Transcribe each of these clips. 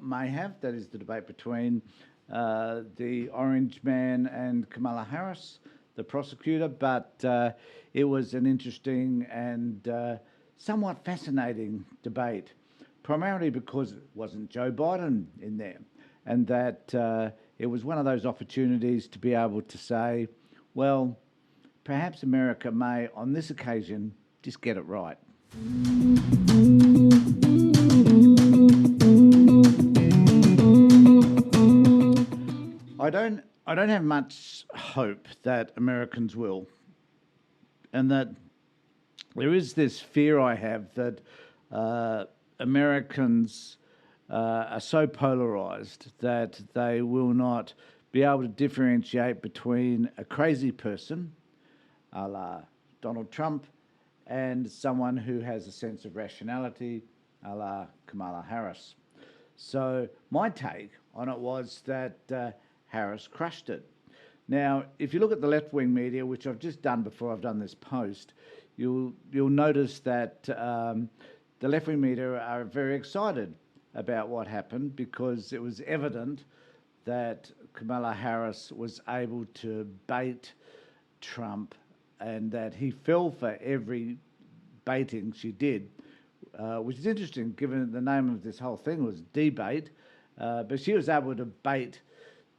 may have. That is the debate between the Orange Man and Kamala Harris, the prosecutor. But it was an interesting and somewhat fascinating debate, primarily because it wasn't Joe Biden in there, and that it was one of those opportunities to be able to say, well, perhaps America may, on this occasion, just get it right. I don't have much hope that Americans will, and that there is this fear I have that Americans are so polarised that they will not be able to differentiate between a crazy person, a la Donald Trump, and someone who has a sense of rationality, a la Kamala Harris. So my take on it was that Harris crushed it. Now, if you look at the left-wing media, which I've just done before I've done this post, you'll notice that the left-wing media are very excited about what happened, because it was evident that Kamala Harris was able to bait Trump, and that he fell for every baiting she did, which is interesting given the name of this whole thing was debate, but she was able to bait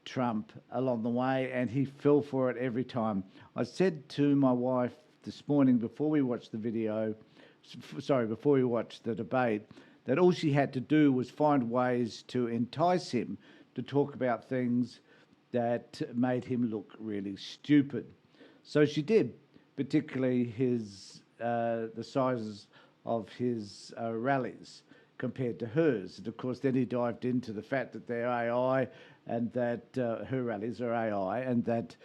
Trump along the way, and he fell for it every time. I said to my wife this morning before we watched the video, before we watched the debate, that all she had to do was find ways to entice him to talk about things that made him look really stupid. So she did, particularly the sizes of his rallies compared to hers. And of course, then he dived into the fact that they're AI, and that her rallies are AI, and that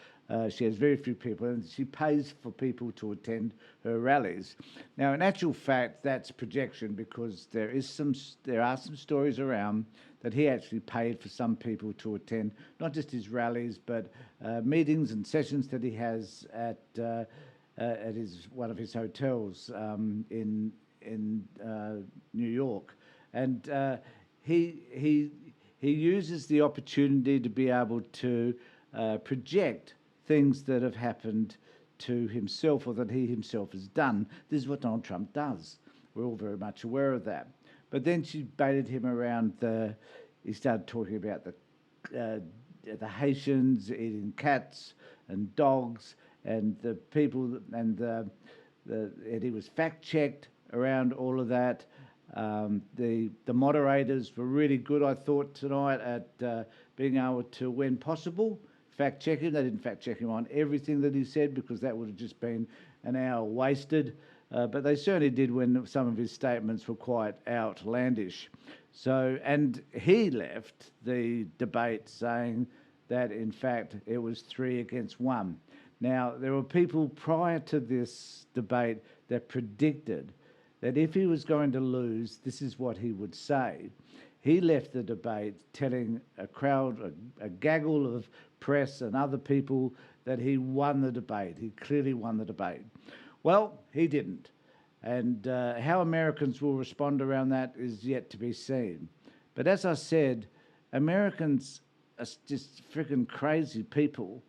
she has very few people, and she pays for people to attend her rallies. Now, in actual fact, that's projection, because there are some stories around that he actually paid for some people to attend, not just his rallies, but meetings and sessions that he has at one of his hotels in New York, and he uses the opportunity to be able to project things that have happened to himself, or that he himself has done. This is what Donald Trump does. We're all very much aware of that. But then she baited him around he started talking about the Haitians eating cats and dogs, and the people, and he was fact-checked around all of that. The moderators were really good, I thought, tonight at being able to, when possible, fact-check him. They didn't fact-check him on everything that he said, because that would have just been an hour wasted. But they certainly did when some of his statements were quite outlandish. So, and he left the debate saying that, in fact, it was 3 against 1. Now, there were people prior to this debate that predicted that if he was going to lose, this is what he would say. He left the debate telling a crowd, a gaggle of press and other people, that he won the debate. He clearly won the debate. Well, he didn't. And how Americans will respond around that is yet to be seen. But as I said, Americans are just freaking crazy people,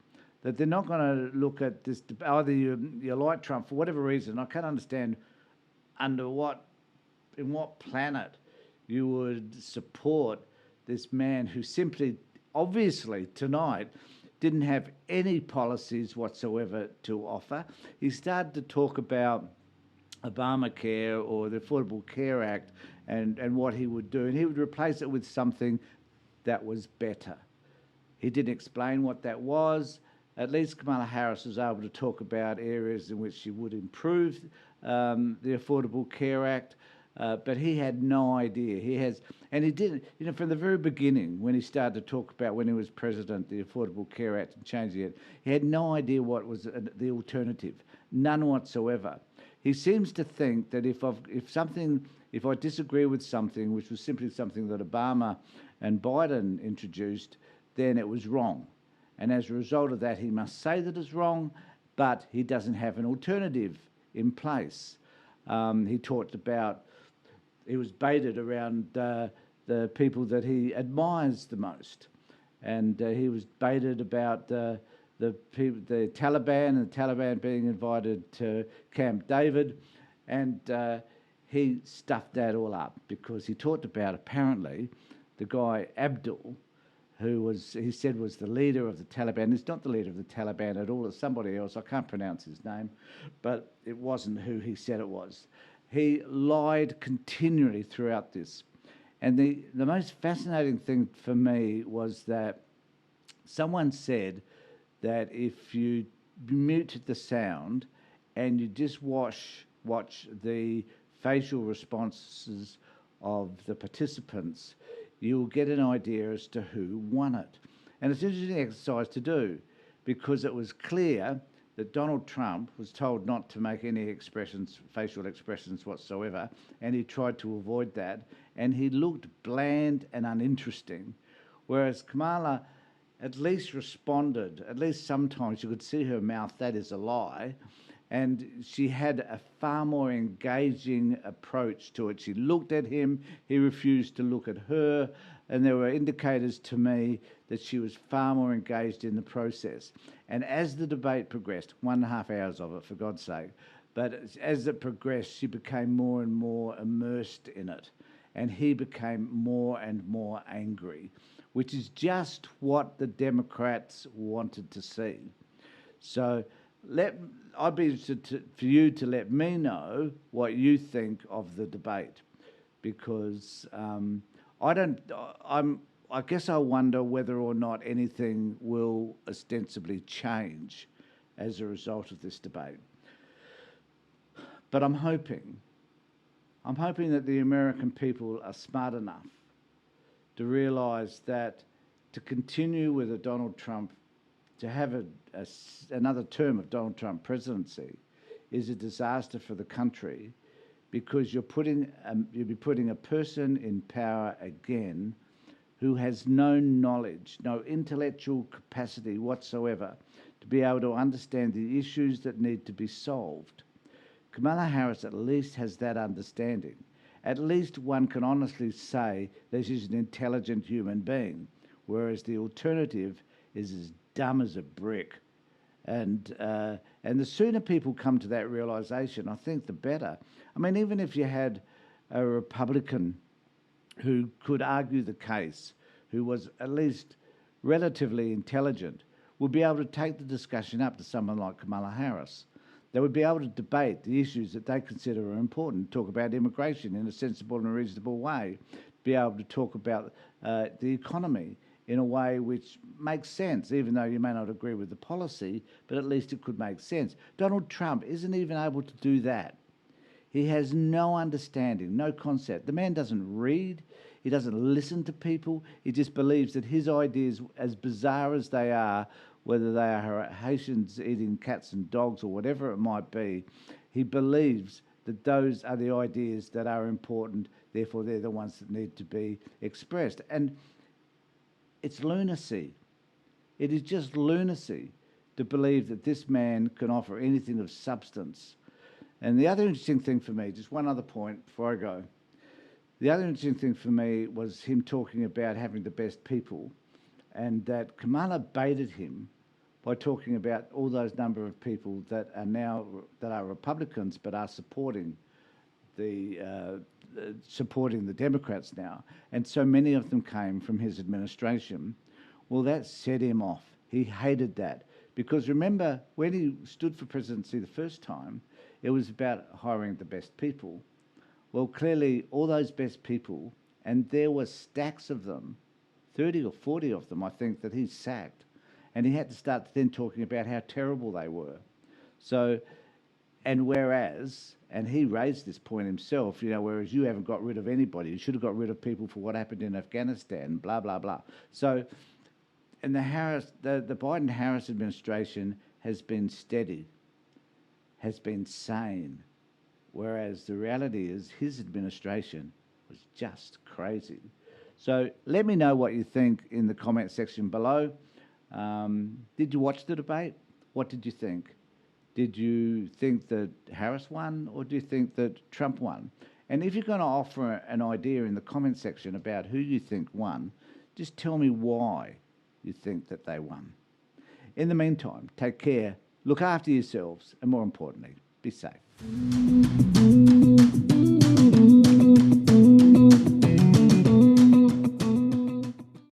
that they're not going to look at this, either you like Trump for whatever reason. I can't understand in what planet you would support this man who simply, obviously tonight, didn't have any policies whatsoever to offer. He started to talk about Obamacare, or the Affordable Care Act, and what he would do, and he would replace it with something that was better. He didn't explain what that was. At least Kamala Harris was able to talk about areas in which she would improve the Affordable Care Act, but he had no idea. And he didn't, from the very beginning, when he started to talk about, when he was president, the Affordable Care Act and changing it, he had no idea what was the alternative, none whatsoever. He seems to think that if I disagree with something, which was simply something that Obama and Biden introduced, then it was wrong. And as a result of that, he must say that it's wrong, but he doesn't have an alternative in place. He was baited around the the people that he admires the most. And he was baited about the Taliban, and the Taliban being invited to Camp David, and he stuffed that all up because he talked about, apparently, the guy Abdul, who he said was the leader of the Taliban. He's not the leader of the Taliban at all. It's somebody else. I can't pronounce his name, but it wasn't who he said it was. He lied continually throughout this. And the most fascinating thing for me was that someone said that if you mute the sound and you just watch the facial responses of the participants, you'll get an idea as to who won it. And it's an interesting exercise to do because it was clear that Donald Trump was told not to make any facial expressions whatsoever, and he tried to avoid that, and he looked bland and uninteresting, whereas Kamala at least responded. At least sometimes you could see her mouth, that is a lie, and she had a far more engaging approach to it. She looked at him, he refused to look at her, and there were indicators to me that she was far more engaged in the process. And as the debate progressed, 1.5 hours of it, for God's sake, but as it progressed, she became more and more immersed in it, and he became more and more angry, which is just what the Democrats wanted to see. So I'd be interested for you to let me know what you think of the debate, because I guess I wonder whether or not anything will ostensibly change as a result of this debate. But I'm hoping that the American people are smart enough to realise that to continue with a Donald Trump, to have another term of Donald Trump presidency, is a disaster for the country, because you'll be putting a person in power again who has no knowledge, no intellectual capacity whatsoever to be able to understand the issues that need to be solved. Kamala Harris at least has that understanding. At least one can honestly say that she's an intelligent human being, whereas the alternative is as dumb as a brick. And the sooner people come to that realisation, I think the better. I mean, even if you had a Republican who could argue the case, who was at least relatively intelligent, would be able to take the discussion up to someone like Kamala Harris. They would be able to debate the issues that they consider are important, talk about immigration in a sensible and reasonable way, be able to talk about the economy in a way which makes sense, even though you may not agree with the policy, but at least it could make sense. Donald Trump isn't even able to do that. He has no understanding, no concept. The man doesn't read, he doesn't listen to people, he just believes that his ideas, as bizarre as they are, whether they are Haitians eating cats and dogs or whatever it might be, he believes that those are the ideas that are important, therefore they're the ones that need to be expressed. And it's lunacy. It is just lunacy to believe that this man can offer anything of substance. And the other interesting thing for me, just one other point before I go, the other interesting thing for me was him talking about having the best people, and that Kamala baited him by talking about all those number of people that are Republicans but are supporting the Democrats now, and so many of them came from his administration. Well, that set him off. He hated that, because remember, when he stood for presidency the first time, it was about hiring the best people. Well, clearly all those best people, and there were stacks of them, 30 or 40 of them, I think, that he sacked, and he had to start then talking about how terrible they were. So, and he raised this point himself, whereas you haven't got rid of anybody. You should have got rid of people for what happened in Afghanistan, blah, blah, blah. So, and the Biden-Harris administration has been steady, has been sane, whereas the reality is his administration was just crazy. So let me know what you think in the comment section below. Did you watch the debate? What did you think? Did you think that Harris won, or do you think that Trump won? And if you're going to offer an idea in the comment section about who you think won, just tell me why you think that they won. In the meantime, take care, look after yourselves, and more importantly, be safe.